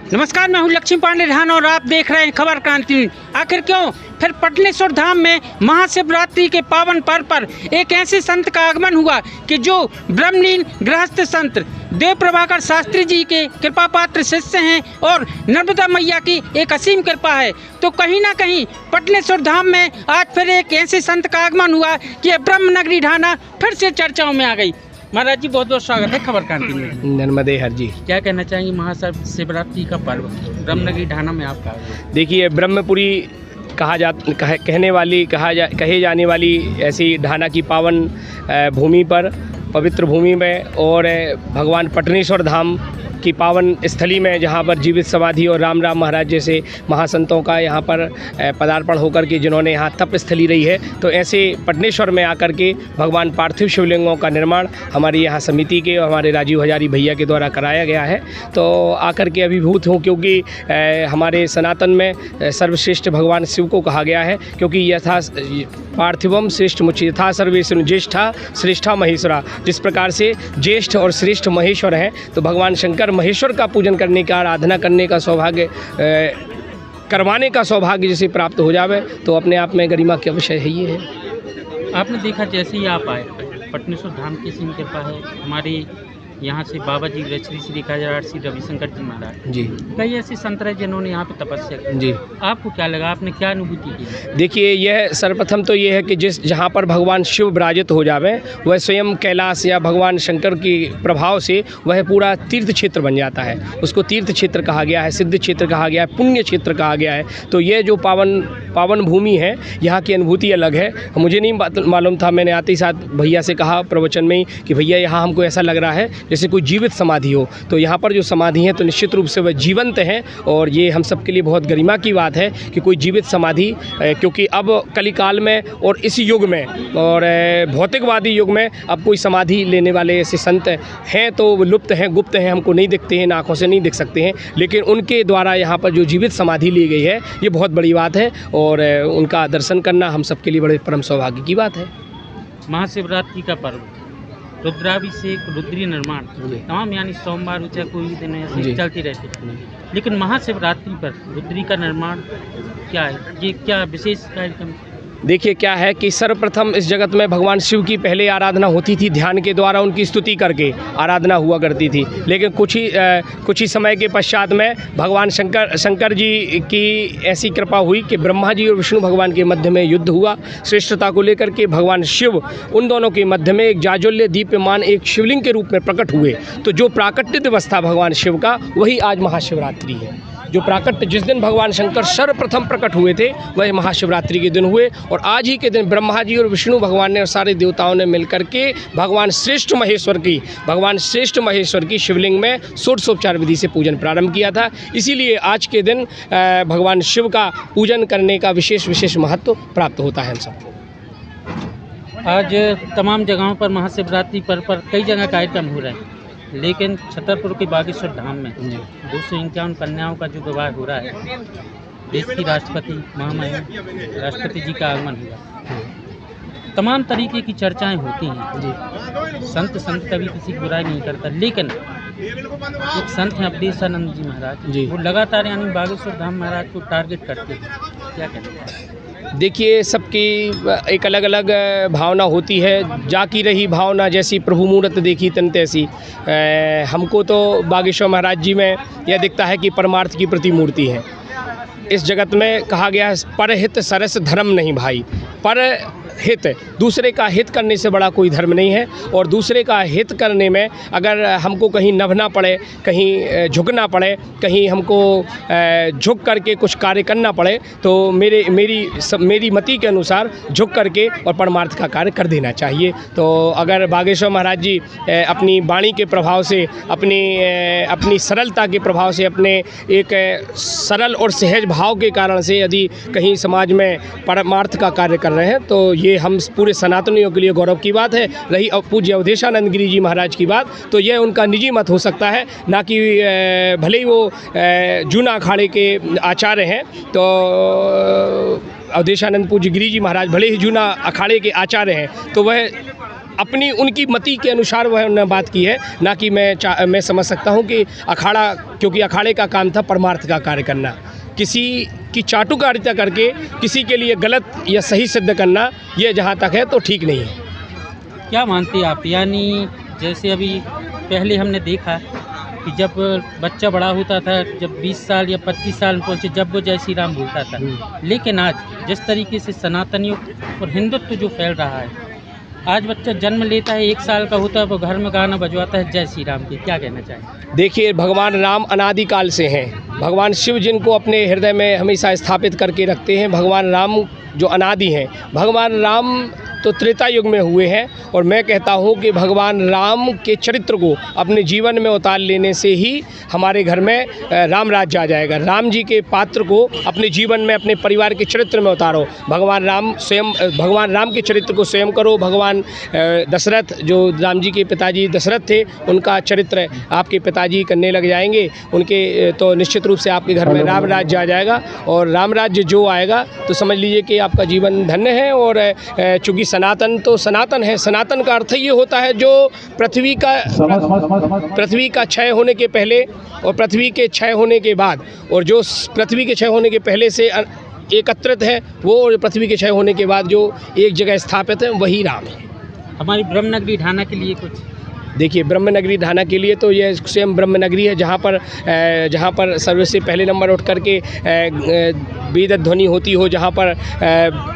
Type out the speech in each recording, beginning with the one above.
नमस्कार, मैं हूं लक्ष्मी पांडे ढान और आप देख रहे हैं खबर क्रांति। आखिर क्यों फिर पटनेश्वर धाम में महाशिवरात्रि के पावन पर्व पर एक ऐसे संत का आगमन हुआ कि जो ब्रह्मलीन गृहस्थ संत देव प्रभाकर शास्त्री जी के कृपा पात्र शिष्य हैं और नर्मदा मैया की एक असीम कृपा है। तो कहीं ना कहीं पटनेश्वर धाम में आज फिर एक ऐसे संत का आगमन हुआ कि ब्रह्म नगरी ढाना फिर से चर्चाओं में आ गई। महाराज जी, बहुत बहुत स्वागत है खबर क्रांति में। नर्मदे हर जी। क्या कहना चाहेंगे महाशिवरात्रि का पर्व ब्रह्मनगरी ढाना में आपका? देखिए, ब्रह्मपुरी कहे जाने वाली ऐसी ढाना की पावन भूमि पर, पवित्र भूमि में और भगवान पटनेश्वर धाम की पावन स्थली में, जहाँ पर जीवित समाधि और राम महाराज जैसे महासंतों का यहाँ पर पदार्पण होकर के जिन्होंने यहाँ तप स्थली रही है, तो ऐसे पटनेश्वर में आकर के भगवान पार्थिव शिवलिंगों का निर्माण हमारी यहाँ समिति के और हमारे राजीव हजारी भैया के द्वारा कराया गया है। तो आकर के अभिभूत हूँ, क्योंकि हमारे सनातन में सर्वश्रेष्ठ भगवान शिव को कहा गया है, क्योंकि यथा पार्थिवम श्रेष्ठ मुचि यथा सर्वेषु ज्येष्ठा श्रेष्ठा महेश्वरा। जिस प्रकार से ज्येष्ठ और श्रेष्ठ महेश्वर हैं, तो भगवान शंकर महेश्वर का पूजन करने का, आराधना करने का सौभाग्य, करवाने का सौभाग्य जिसे प्राप्त हो जावे, तो अपने आप में गरिमा का विषय है। ये है। आपने देखा जैसे ही आप आए, पटनेश्वर धाम की सीम कृपा है, हमारे यहाँ से बाबा जी श्री श्री काजराट श्री रविशंकर जी महाराज जी, कई ऐसे संत रहे जिन्होंने यहाँ पे तपस्या की जी। आपको क्या लगा, आपने क्या अनुभूति की? देखिए, यह सर्वप्रथम तो ये है कि जहाँ पर भगवान शिव विराजित हो जावे, वह स्वयं कैलाश या भगवान शंकर की प्रभाव से वह पूरा तीर्थ क्षेत्र बन जाता है। उसको तीर्थ क्षेत्र कहा गया है, सिद्ध क्षेत्र कहा गया है, पुण्य क्षेत्र कहा गया है। तो ये जो पावन भूमि है, यहाँ की अनुभूति अलग है। मुझे नहीं मालूम था, मैंने आते ही साथ भैया से कहा प्रवचन में ही कि भैया यहाँ हमको ऐसा लग रहा है जैसे कोई जीवित समाधि हो। तो यहाँ पर जो समाधि है, तो निश्चित रूप से वह जीवंत हैं, और ये हम सब के लिए बहुत गरिमा की बात है कि कोई जीवित समाधि, क्योंकि अब कलिकाल में और इस युग में और भौतिकवादी युग में अब कोई समाधि लेने वाले ऐसे संत हैं तो लुप्त हैं, गुप्त हैं, हमको नहीं दिखते हैं, आँखों से नहीं दिख सकते हैं। लेकिन उनके द्वारा यहाँ पर जो जीवित समाधि ली गई है, ये बहुत बड़ी बात है, और उनका दर्शन करना हम सब के लिए बड़े परम सौभाग्य की बात है। महाशिवरात्रि का पर्व, रुद्राभिषेक, रुद्री निर्माण तमाम, यानी सोमवार हो चाहे कोई भी दिन ऐसे चलती रहती है, लेकिन महाशिवरात्रि पर रुद्री का निर्माण क्या है, ये क्या विशेष कार्यक्रम? देखिए, क्या है कि सर्वप्रथम इस जगत में भगवान शिव की पहले आराधना होती थी, ध्यान के द्वारा उनकी स्तुति करके आराधना हुआ करती थी। लेकिन कुछ ही समय के पश्चात में भगवान शंकर जी की ऐसी कृपा हुई कि ब्रह्मा जी और विष्णु भगवान के मध्य में युद्ध हुआ। श्रेष्ठता को लेकर के भगवान शिव उन दोनों के मध्य में एक जाज्वल्य दीप्यमान एक शिवलिंग के रूप में प्रकट हुए। तो जो प्राकट्य दिवस था भगवान शिव का, वही आज महाशिवरात्रि है। जो प्राकट्य जिस दिन भगवान शंकर सर्वप्रथम प्रकट हुए थे, वह महाशिवरात्रि के दिन हुए। और आज ही के दिन ब्रह्मा जी और विष्णु भगवान ने और सारे देवताओं ने मिलकर के भगवान श्रेष्ठ महेश्वर की शिवलिंग में षोडशोपचार विधि से पूजन प्रारंभ किया था। इसीलिए आज के दिन भगवान शिव का पूजन करने का विशेष महत्व प्राप्त होता है हम सबको। आज तमाम जगहों पर महाशिवरात्रि पर कई जगह कार्यक्रम हो रहे हैं, लेकिन छतरपुर के बागेश्वर धाम में 251 कन्याओं का जो विवाह हो रहा है, देश की राष्ट्रपति महामहिम राष्ट्रपति जी का आगमन हुआ, तमाम तरीके की चर्चाएं होती हैं जी। संत कभी किसी की बुराई नहीं करता, लेकिन एक संत हैं अवधेशानंद जी महाराज जी, वो लगातार यानी बागेश्वर धाम महाराज को टारगेट करते हैं, क्या कहते हैं? देखिए, सबकी एक अलग अलग भावना होती है। जाकी रही भावना जैसी प्रभु मूरत देखी तन तैसी। हमको तो बागेश्वर महाराज जी में यह दिखता है कि परमार्थ की प्रतिमूर्ति है। इस जगत में कहा गया है, परहित सरस धर्म नहीं भाई। पर हित, दूसरे का हित करने से बड़ा कोई धर्म नहीं है। और दूसरे का हित करने में अगर हमको कहीं नभना पड़े, कहीं झुकना पड़े, कहीं हमको झुक करके कुछ कार्य करना पड़े, तो मेरी मति के अनुसार झुक करके और परमार्थ का कार्य कर देना चाहिए। तो अगर बागेश्वर महाराज जी अपनी वाणी के प्रभाव से, अपनी सरलता के प्रभाव से, अपने एक सरल और सहज भाव के कारण से यदि कहीं समाज में परमार्थ का कार्य कर रहे हैं, तो ये हम पूरे सनातनियों के लिए गौरव की बात है। रही पूज्य अवधेशानंद गिरी जी महाराज की बात, तो यह उनका निजी मत हो सकता है, ना कि भले ही वो जूना अखाड़े के आचार्य हैं। तो अवधेशानंद पूज्य गिरी जी महाराज भले ही जूना अखाड़े के आचार्य हैं, तो वह अपनी उनकी मति के अनुसार वह उन्होंने बात की है, ना कि मैं समझ सकता हूँ कि अखाड़ा, क्योंकि अखाड़े का काम था परमार्थ का कार्य करना, किसी की चाटुकारिता करके किसी के लिए गलत या सही सिद्ध करना, ये जहाँ तक है तो ठीक नहीं है। क्या मानते हैं आप? यानी जैसे अभी पहले हमने देखा कि जब बच्चा बड़ा होता था, जब 20 साल या 25 साल में पहुँचे, जब वो जय श्री राम बोलता था, लेकिन आज जिस तरीके से सनातनियों और हिंदुत्व जो फैल रहा है, आज बच्चा जन्म लेता है, 1 साल का होता है, वो घर में गाना बजवाता है जय श्री राम की, क्या कहना चाहिए? देखिए, भगवान राम अनादिकाल से हैं, भगवान शिव जिनको अपने हृदय में हमेशा स्थापित करके रखते हैं, भगवान राम जो अनादि हैं, भगवान राम तो त्रेता युग में हुए हैं, और मैं कहता हूँ कि भगवान राम के चरित्र को अपने जीवन में उतार लेने से ही हमारे घर में राम राज्य आ जाएगा। राम जी के पात्र को अपने जीवन में, अपने परिवार के चरित्र में उतारो। भगवान राम के चरित्र को स्वयं करो। भगवान दशरथ, जो राम जी के पिताजी दशरथ थे, उनका चरित्र आपके पिताजी करने लग जाएंगे, उनके तो निश्चित रूप से आपके घर में राम राज्य आ जाएगा, और राम राज्य जो आएगा तो समझ लीजिए कि आपका जीवन धन्य है। और चूँकि सनातन तो सनातन है, सनातन का अर्थ ये होता है जो पृथ्वी का क्षय होने के पहले और पृथ्वी के क्षय होने के बाद, और जो पृथ्वी के क्षय होने के पहले से एकत्रित है वो, और पृथ्वी के क्षय होने के बाद जो एक जगह स्थापित है, वही राम है। हमारी ब्रह्मनगरी ढाना के लिए कुछ? देखिए, ब्रह्मनगरी ढाना के लिए तो ये स्वयं ब्रह्मनगरी है, जहाँ पर सर्वसे पहले नंबर उठ करके वेद ध्वनि होती हो, जहाँ पर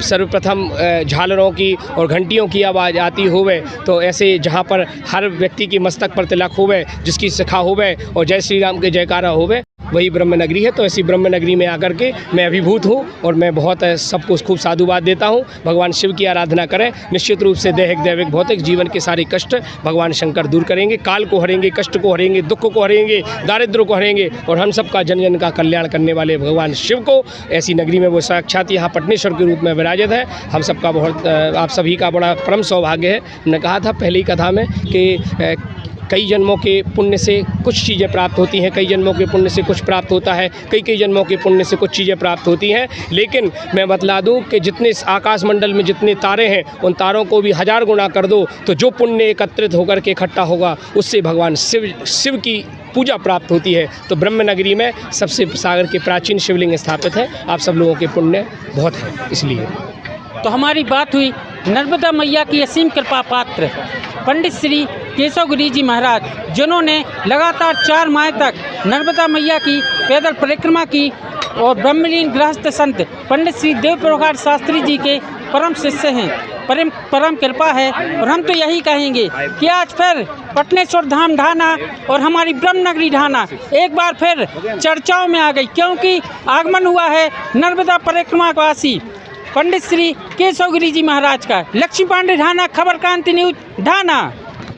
सर्वप्रथम झालरों की और घंटियों की आवाज़ आती होवे, तो ऐसे जहाँ पर हर व्यक्ति की मस्तक पर तिलक होवे, जिसकी शिखा होवे और जय श्री राम के जयकारा होवे, वही ब्रह्मनगरी है। तो ऐसी ब्रह्मनगरी में आकर के मैं अभिभूत हूँ, और मैं बहुत सबको खूब साधुवाद देता हूँ। भगवान शिव की आराधना करें, निश्चित रूप से दैहिक दैविक भौतिक जीवन के सारे कष्ट भगवान शंकर दूर करेंगे, काल को हरेंगे, कष्ट को हरेंगे, दुख को हरेंगे, दारिद्र्य को हरेंगे, और हम सबका जन जन का कल्याण करने वाले भगवान शिव को ऐसी नगरी में वो साक्षात यहाँ पटनेश्वर के रूप में विराजित है। हम सबका बहुत, आप सभी का बड़ा परम सौभाग्य है। मैंने कहा था पहली कथा में कि कई जन्मों के पुण्य से कुछ चीज़ें प्राप्त होती हैं, कई जन्मों के पुण्य से कुछ प्राप्त होता है, कई जन्मों के पुण्य से कुछ चीज़ें प्राप्त होती हैं। लेकिन मैं बतला दूं कि जितने आकाश मंडल में जितने तारे हैं, उन तारों को भी 1000 गुना कर दो, तो जो पुण्य एकत्रित होकर के इकट्ठा होगा, उससे भगवान शिव की पूजा प्राप्त होती है। तो ब्रह्मनगरी में सबसे सागर के प्राचीन शिवलिंग स्थापित है। आप सब लोगों के पुण्य बहुत है, इसलिए। तो हमारी बात हुई नर्मदा मैया की असीम कृपा पात्र पंडित श्री केशव गिरी जी महाराज, जिन्होंने लगातार 4 माह तक नर्मदा मैया की पैदल परिक्रमा की, और ब्रह्मलीन गृहस्थ संत पंडित श्री देव प्रभाकर शास्त्री जी के परम शिष्य हैं। परम कृपा है, और हम तो यही कहेंगे कि आज फिर पटनेश्वर धाम ढाना और हमारी ब्रह्मनगरी ढाना एक बार फिर चर्चाओं में आ गई, क्योंकि आगमन हुआ है नर्मदा परिक्रमा वासी पंडित श्री केशव गिरी जी महाराज का। लक्ष्मी पांडे ढाना, खबर क्रांति न्यूज ढाना।